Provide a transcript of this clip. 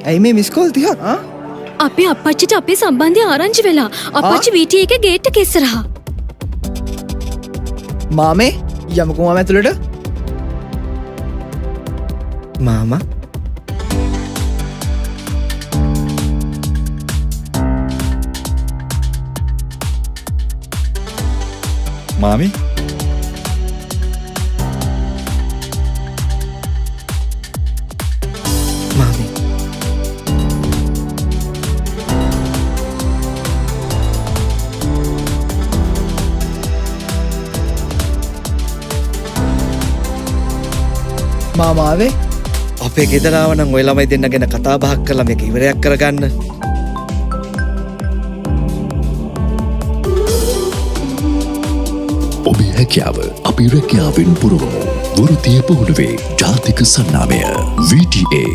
ඇයි මේ miss call 30ක්? අපේ අප්පච්චිට අපේ සම්බන්ධය ආරංචි වෙලා. අප්පච්චි VT එකේ ගේට් එක ඉස්සරහා. මාමේ යමුකෝ මාම ඇතුළට. මාමා මාමි මාමේ මාමාවේ අපේ ගෙදරාව නම් ඔය ළමයි දෙන්න ගැන කතා බහක් කරලා මේක ඉවරයක් කරගන්න. ඔබේ හැකියාව අපි රැකියාවෙන් පුරවමු. වෘත්තීය පුහුණුවේ ජාතික සන්නාමය VTA